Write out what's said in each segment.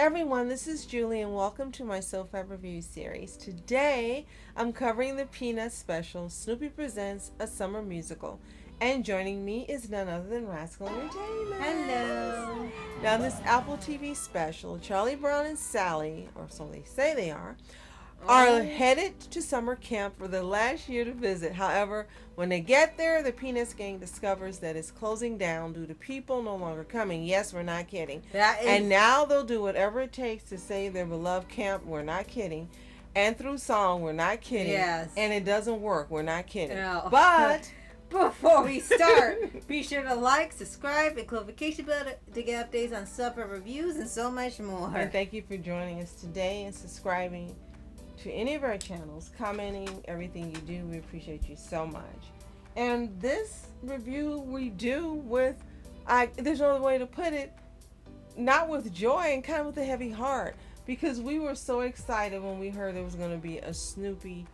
everyone, this is Julie and welcome to my SOFHAB review series. Today I'm covering the Peanuts special, Snoopy Presents a Summer Musical. And joining me is none other than Rascal Entertainment. Hello. Now this Apple TV special, Charlie Brown and Sally, or so they say they are headed to summer camp for the last year to visit. However, when they get there, the Peanuts gang discovers that it's closing down due to people no longer coming. Yes, we're not kidding. And now they'll do whatever it takes to save their beloved camp. We're not kidding. And through song, we're not kidding. Yes. And it doesn't work. We're not kidding. No. But before we start, be sure to like, subscribe, and click the notification bell to get updates on SOFHAB reviews and so much more. And thank you for joining us today and subscribing to any of our channels, commenting everything you do. We appreciate you so much. And this review we do with, there's no other way to put it, not with joy and kind of with a heavy heart, because we were so excited when we heard there was going to be a Snoopy,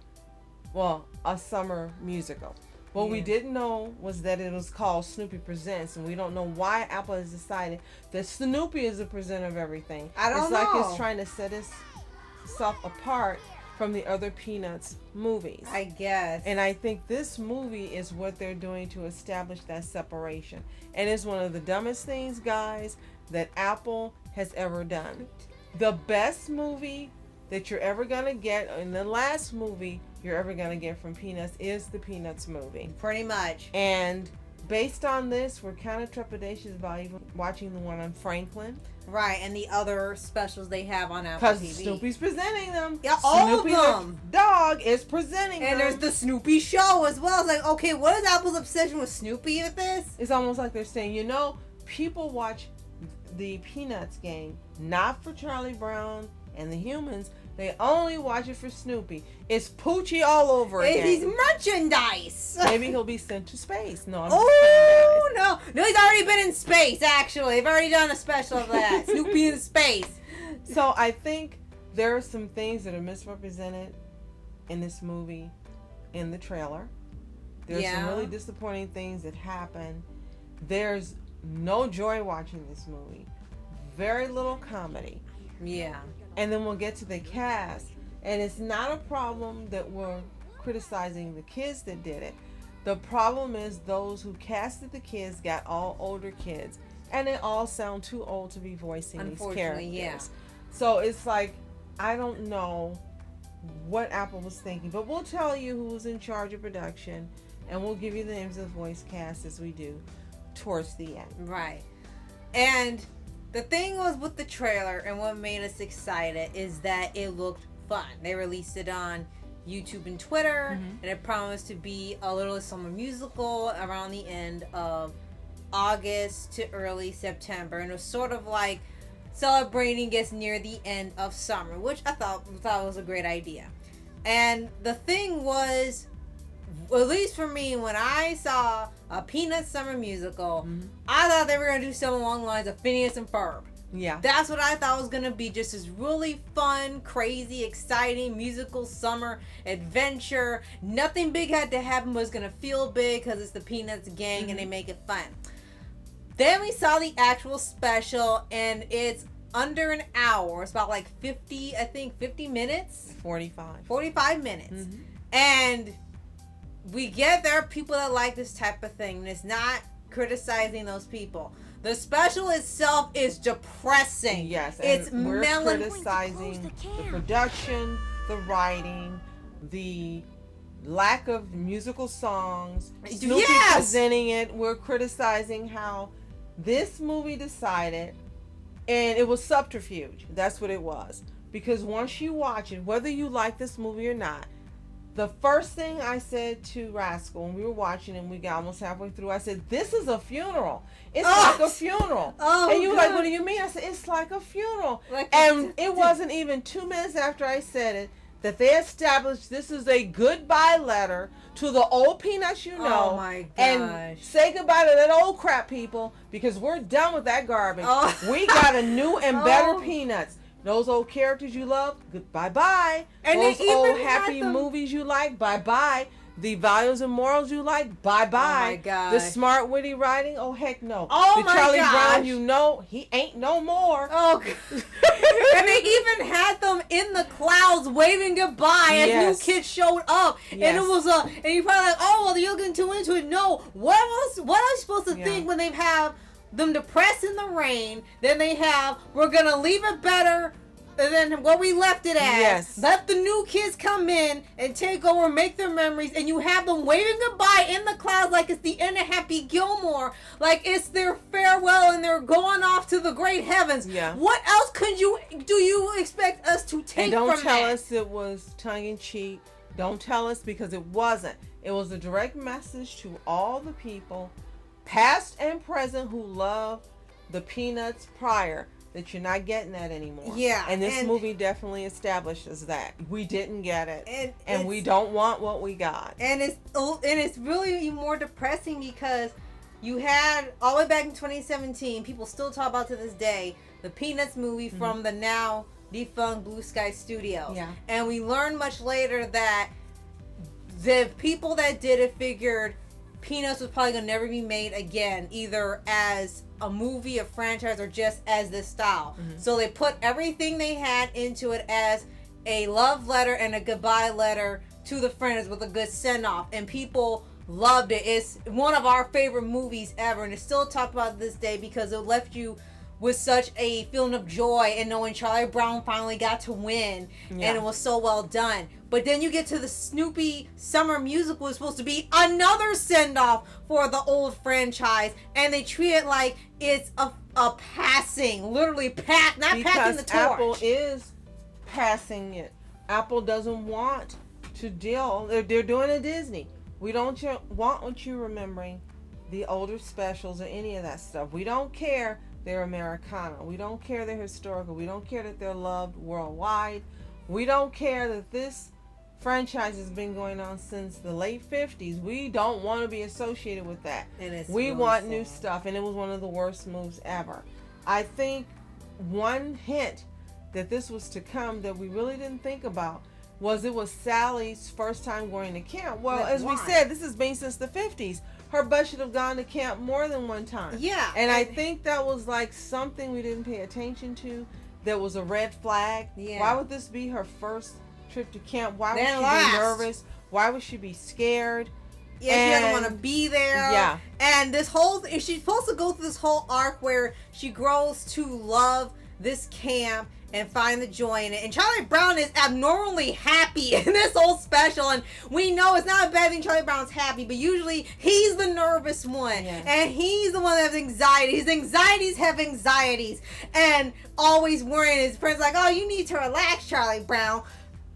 a summer musical. What we didn't know was that it was called Snoopy Presents, and we don't know why Apple has decided that Snoopy is the presenter of everything. It's like it's trying to set itself apart from the other Peanuts movies, I guess. And I think this movie is what they're doing to establish that separation. And it's one of the dumbest things, guys, that Apple has ever done. The best movie that you're ever going to get, and the last movie you're ever going to get from Peanuts, is the Peanuts movie. Pretty much. And based on this, we're kind of trepidatious about even watching the one on Franklin. Right, and the other specials they have on Apple TV. Because Snoopy's presenting them. Yeah, all Snoopy of them. The dog is presenting them. And there's the Snoopy show as well. It's like, okay, what is Apple's obsession with Snoopy with this? It's almost like they're saying, people watch the Peanuts gang not for Charlie Brown and the humans. They only watch it for Snoopy. It's Poochie all over again. He's merchandise. Maybe he'll be sent to space. No, No, he's already been in space, actually. They've already done a special of that. Snoopy in space. So I think there are some things that are misrepresented in this movie, in the trailer. There's some really disappointing things that happen. There's no joy watching this movie. Very little comedy. Yeah. And then we'll get to the cast. And it's not a problem that we're criticizing the kids that did it. The problem is those who casted the kids got all older kids. And they all sound too old to be voicing these characters. Yeah. So it's like, I don't know what Apple was thinking. But we'll tell you who was in charge of production. And we'll give you the names of the voice cast as we do towards the end. Right. And the thing was with the trailer and what made us excited is that it looked fun. They released it on YouTube and Twitter, and it promised to be a little summer musical around the end of August to early September. And it was sort of like celebrating gets near the end of summer, which I thought was a great idea. And the thing was, at least for me, when I saw a Peanuts summer musical, I thought they were going to do something along the lines of Phineas and Ferb. Yeah. That's what I thought was going to be, just this really fun, crazy, exciting musical summer adventure. Nothing big had to happen, but it's going to feel big because it's the Peanuts gang and they make it fun. Then we saw the actual special, and it's under an hour. It's about like 50 minutes? 45 minutes. And we get there are people that like this type of thing, and it's not criticizing those people. The special itself is depressing. Yes, it's we're criticizing the production, the writing, the lack of musical songs. Snoopy presenting it. We're criticizing how this movie decided, and it was subterfuge. That's what it was. Because once you watch it, whether you like this movie or not, the first thing I said to Rascal when we were watching and we got almost halfway through, I said, this is a funeral. It's like a funeral. And you were like, what do you mean? I said, it's like a funeral. And it wasn't even 2 minutes after I said it that they established this is a goodbye letter to the old Peanuts Oh my gosh. And say goodbye to that old crap people, because we're done with that garbage. We got a new and better Peanuts. Those old characters you love, bye-bye. And those old happy movies you like, bye-bye. The values and morals you like, bye-bye. Oh my God. The smart, witty writing, oh heck no. Oh the my Charlie gosh. Brown, you know, he ain't no more. Oh, and they even had them in the clouds waving goodbye as Yes. new kids showed up. Yes. And it was and you're probably like, oh, well, you're getting too into it. No, what are you supposed to think when they have them depressed in the rain? Then they have, we're going to leave it better than what we left it as. Yes. Let the new kids come in and take over, make their memories, and you have them waving goodbye in the clouds like it's the end of Happy Gilmore, like it's their farewell and they're going off to the great heavens. Yeah. What else do you expect us to take And don't from tell that? us it was tongue-in-cheek. Don't tell us, because it wasn't. It was a direct message to all the people, past and present, who loved the Peanuts prior, that you're not getting that anymore. Yeah. And this movie definitely establishes that. We didn't get it. And we it's- don't want what we got. And it's really more depressing because you had, all the way back in 2017, people still talk about to this day, the Peanuts movie from the now defunct Blue Sky Studios. Yeah. And we learned much later that the people that did it figured Peanuts was probably going to never be made again, either as a movie, a franchise, or just as this style. So they put everything they had into it as a love letter and a goodbye letter to the friends with a good send-off. And people loved it. It's one of our favorite movies ever, and it's still talked about this day because it left you with such a feeling of joy and knowing Charlie Brown finally got to win, and it was so well done. But then you get to the Snoopy summer musical, is supposed to be another send-off for the old franchise, and they treat it like it's a passing, literally passing the torch. Apple is passing it. Apple doesn't want to deal. They're doing a Disney. We don't want you remembering the older specials or any of that stuff. We don't care they're Americana. We don't care they're historical. We don't care that they're loved worldwide. We don't care that this franchise has been going on since the late 50s. We don't want to be associated with that. We really want sad. new stuff, and it was one of the worst moves ever. I think one hint that this was to come that we really didn't think about was it was Sally's first time going to camp. Well, as we said, this has been since the 50s. Her butt should have gone to camp more than one time. Yeah. And I think that was like something we didn't pay attention to. That was a red flag. Yeah. Why would this be her first trip to camp? Why would Then she last. be nervous? Why would she be scared? Yeah, she doesn't want to be there. Yeah. And this whole, she's supposed to go through this whole arc where she grows to love this camp and find the joy in it. And Charlie Brown is abnormally happy in this whole special. And we know it's not a bad thing Charlie Brown's happy, but usually he's the nervous one. Yeah. And he's the one that has anxiety. His anxieties have anxieties. And always worrying. His friends like, oh, you need to relax, Charlie Brown.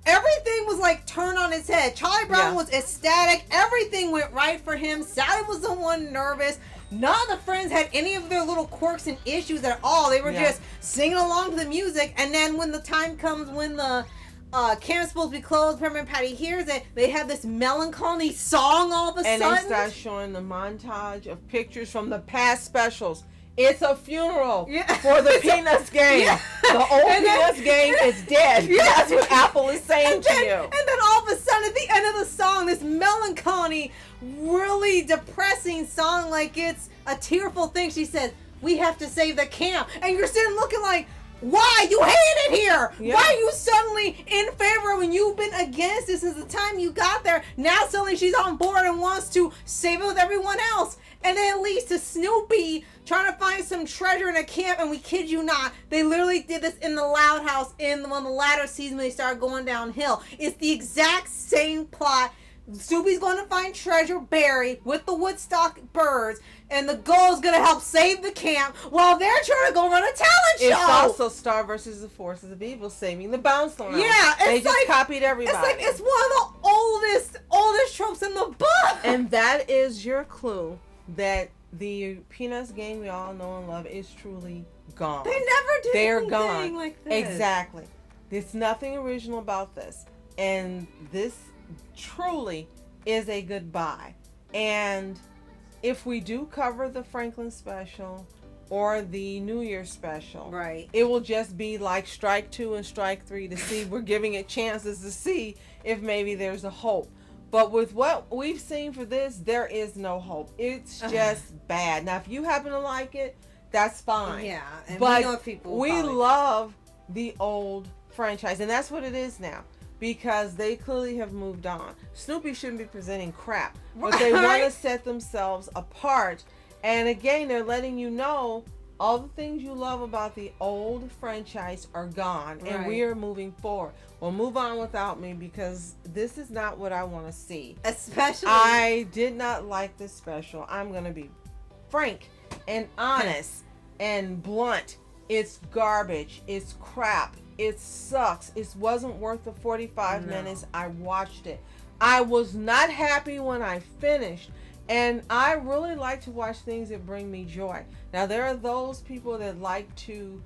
Everything was like turned on its head. Charlie Brown was ecstatic. Everything went right for him. Sally was the one nervous. None of the friends had any of their little quirks and issues at all. They were just singing along to the music. And then when the time comes when the camp's supposed to be closed, Peppermint Patty hears it, they have this melancholy song all of a sudden. And they start showing the montage of pictures from the past specials. It's a funeral for the Peanuts gang. The old Peanuts gang is dead. That's what Apple is saying to you. And then all of a sudden, at the end of the song, this melancholy, really depressing song, like it's a tearful thing. She says, we have to save the camp. And you're sitting looking like, why? You hate it here. Why are you suddenly in favor when you've been against it since the time you got there? Now suddenly she's on board and wants to save it with everyone else. And then it leads to Snoopy trying to find some treasure in a camp, and we kid you not, they literally did this in the Loud House in one of the latter seasons when they started going downhill. It's the exact same plot. Snoopy's going to find treasure buried with the Woodstock birds, and the goal is going to help save the camp while they're trying to go run a talent show. It's also Star versus the Forces of Evil saving the bounce line. Yeah, they just copied everybody. It's like it's one of the oldest tropes in the book. And that is your clue that the Peanuts gang we all know and love is truly gone. They never did They're anything gone. like this. Exactly. There's nothing original about this. And this truly is a goodbye. And if we do cover the Franklin special or the New Year special, it will just be like strike 2 and strike 3 to see. We're giving it chances to see if maybe there's a hope. But with what we've seen for this, there is no hope. It's just bad. Now, if you happen to like it, that's fine. Yeah, and but we know people we love the old franchise, and that's what it is now. Because they clearly have moved on. Snoopy shouldn't be presenting crap, but they want to set themselves apart. And again, they're letting you know all the things you love about the old franchise are gone, and we are moving forward. Well, move on without me, because this is not what I want to see. Especially, I did not like this special. I'm going to be frank and honest and blunt. It's garbage. It's crap. It sucks. It wasn't worth the 45 minutes I watched it. I was not happy when I finished. And I really like to watch things that bring me joy. Now, there are those people that like to,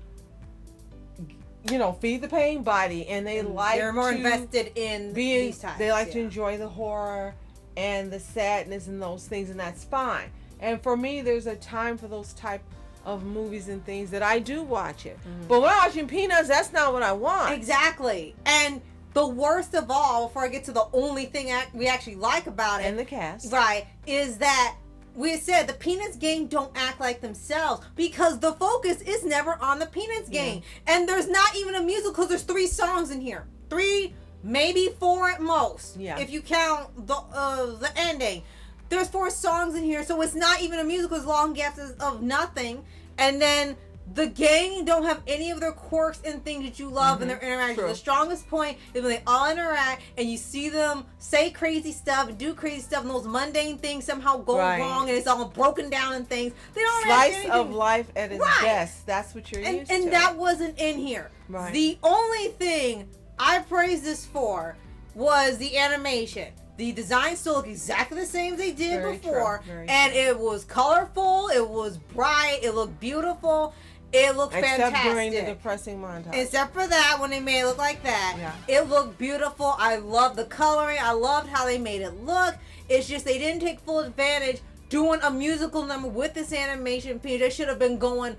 feed the pain body. And they're more invested in these types. They like to enjoy the horror and the sadness and those things. And that's fine. And for me, there's a time for those type of movies and things that I do watch it. But when I'm watching Peanuts, that's not what I want. Exactly. And the worst of all, before I get to the only thing we actually like about it, and the cast, right, is that we said the Peanuts gang don't act like themselves, because the focus is never on the Peanuts gang. And there's not even a musical, because there's 3 songs in here. 3, maybe 4 at most. Yeah. If you count the ending. There's 4 songs in here, so it's not even a musical. It's long gaps of nothing. And then the gang don't have any of their quirks and things that you love in their interactions. True. The strongest point is when they all interact and you see them say crazy stuff, do crazy stuff, and those mundane things somehow go wrong, and it's all broken down and things. They don't slice of life at its best. That's what you're used to. And that wasn't in here. Right. The only thing I praised this for was the animation. The design still looked exactly the same as they did before. And it was colorful, it was bright, it looked beautiful, it looked fantastic. Except during the depressing montage. Except for that, when they made it look like that. Yeah. It looked beautiful. I loved the coloring. I loved how they made it look. It's just they didn't take full advantage doing a musical number with this animation. They should have been going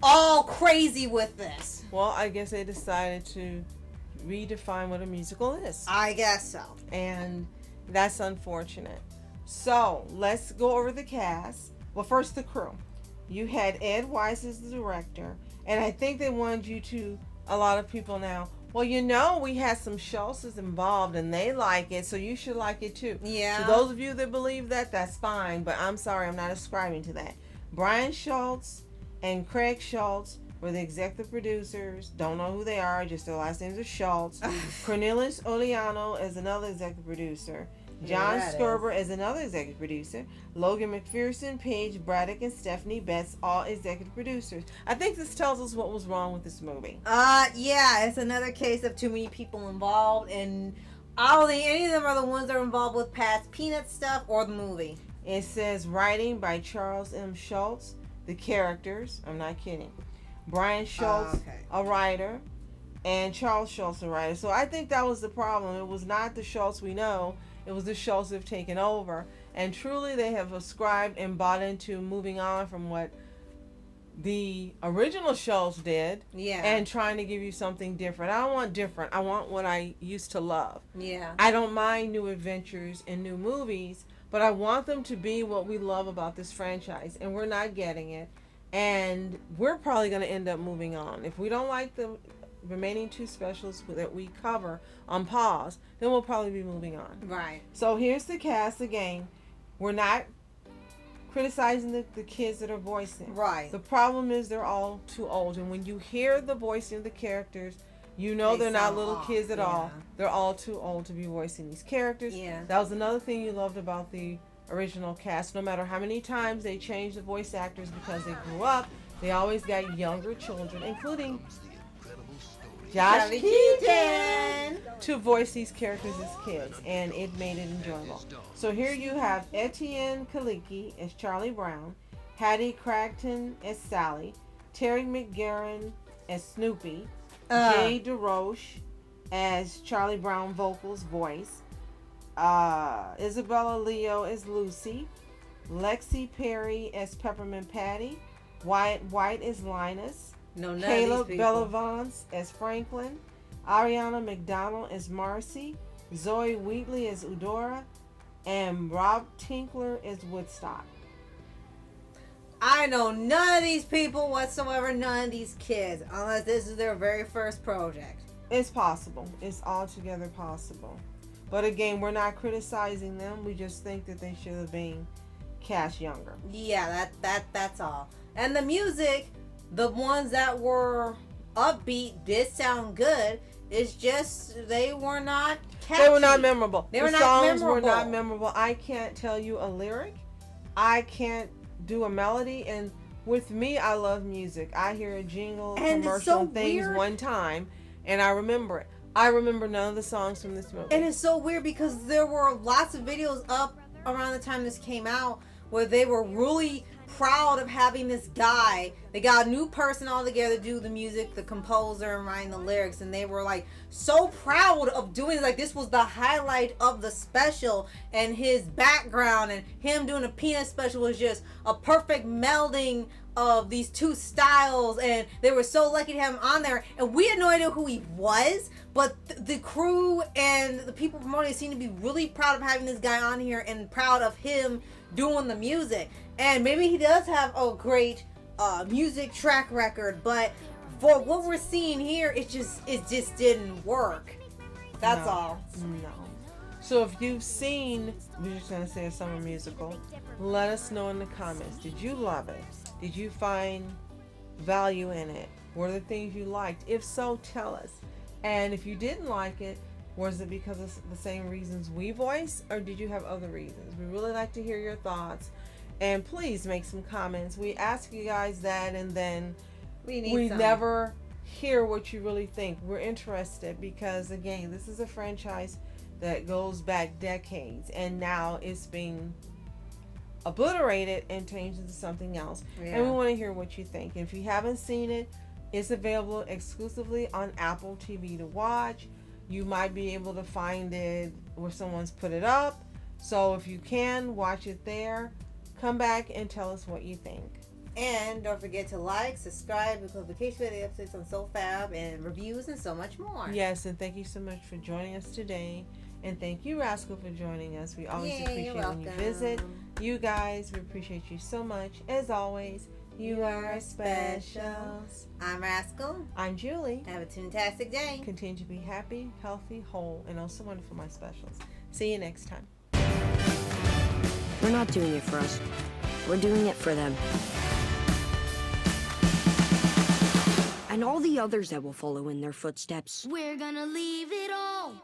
all crazy with this. Well, I guess they decided to redefine what a musical is. I guess so. And that's unfortunate. So let's go over the cast. Well, first the crew. You had Ed Wiese as the director, and I think they wanted you to, a lot of people now, well, we had some Schultzes involved and they like it, so you should like it too. Yeah. To those of you that believe that, that's fine, but I'm sorry, I'm not ascribing to that. Bryan Schultz and Craig Schultz were the executive producers. Don't know who they are, just their last names are Schultz. Cornelius Uliano is another executive producer. John Skerber is another executive producer. Logan McPherson, Paige Braddock, and Stephanie Betts, all executive producers. I think this tells us what was wrong with this movie. Yeah, it's another case of too many people involved, and I don't think any of them are the ones that are involved with past Peanut stuff or the movie. It says writing by Charles M. Schultz. The characters, I'm not kidding. Bryan Schultz, a writer, and Charles Schultz, a writer. So I think that was the problem. It was not the Schultz we know. It was the Schultz that have taken over. And truly they have ascribed and bought into moving on from what the original Schultz did. Yeah. And trying to give you something different. I don't want different. I want what I used to love. Yeah. I don't mind new adventures and new movies, but I want them to be what we love about this franchise. And we're not getting it. And we're probably going to end up moving on. If we don't like the remaining 2 specials that we cover on pause, then we'll probably be moving on. Right. So here's the cast again. We're not criticizing the kids that are voicing. Right. The problem is they're all too old. And when you hear the voicing of the characters, they're not little kids at all. They're all too old to be voicing these characters. Yeah. That was another thing you loved about the original cast. No matter how many times they changed the voice actors because they grew up, they always got younger children, including Josh Keaton, to voice these characters as kids, and it made it enjoyable. So here you have Etienne Kellici as Charlie Brown, Hattie Cragton as Sally, Terry McGarren as Snoopy, Jay DeRoche as Charlie Brown vocals voice, Isabella Leo as Lucy, Lexi Perry as Peppermint Patty, Wyatt White as Linus, Caleb Bellavance as Franklin, Ariana McDonald as Marcy, Zoe Wheatley is Eudora, and Rob Tinkler is Woodstock. I know none of these people whatsoever, none of these kids, unless this is their very first project. It's possible. It's altogether possible. But again, we're not criticizing them. We just think that they should have been cast younger. Yeah, that's all. And the music, the ones that were upbeat did sound good. It's just they were not catchy. They were not memorable. The songs were not memorable. I can't tell you a lyric. I can't do a melody. And with me, I love music. I hear a jingle, commercial, and things weird. One time, and I remember it. I remember none of the songs from this movie. And it's so weird because there were lots of videos up around the time this came out where they were really proud of having this guy. They got a new person all together to do the music, the composer, and writing the lyrics, and they were like so proud of doing it. Like this was the highlight of the special, and his background and him doing a Peanut special was just a perfect melding of these two styles, and they were so lucky to have him on there. And we had no idea who he was, but the crew and the people promoting it seemed to be really proud of having this guy on here and proud of him doing the music. And maybe he does have a great music track record, but for what we're seeing here, it just didn't work. That's all. No. So if you've seen, we're just gonna say a summer musical, let us know in the comments. Did you love it? Did you find value in it? What are the things you liked? If so, tell us. And if you didn't like it, was it because of the same reasons we voiced, or did you have other reasons? We really like to hear your thoughts, and please make some comments. We ask you guys that, and then we never hear what you really think. We're interested because, again, this is a franchise that goes back decades, and now it's being obliterated and changed into something else. Yeah. And we want to hear what you think. And if you haven't seen it, it's available exclusively on Apple TV to watch. You might be able to find it where someone's put it up. So if you can, watch it there. Come back and tell us what you think. And don't forget to like, subscribe, and notifications for the episodes on SOFHAB and reviews and so much more. Yes, and thank you so much for joining us today. And thank you, Rascal, for joining us. We always appreciate when you visit. You guys, we appreciate you so much. As always, you are special. I'm Rascal. I'm Julie. Have a fantastic day. Continue to be happy, healthy, whole, and also wonderful, my specials. See you next time. We're not doing it for us. We're doing it for them. And all the others that will follow in their footsteps. We're gonna leave it all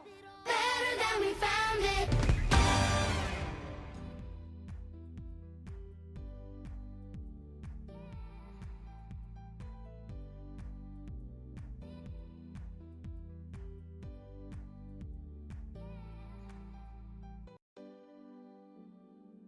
better.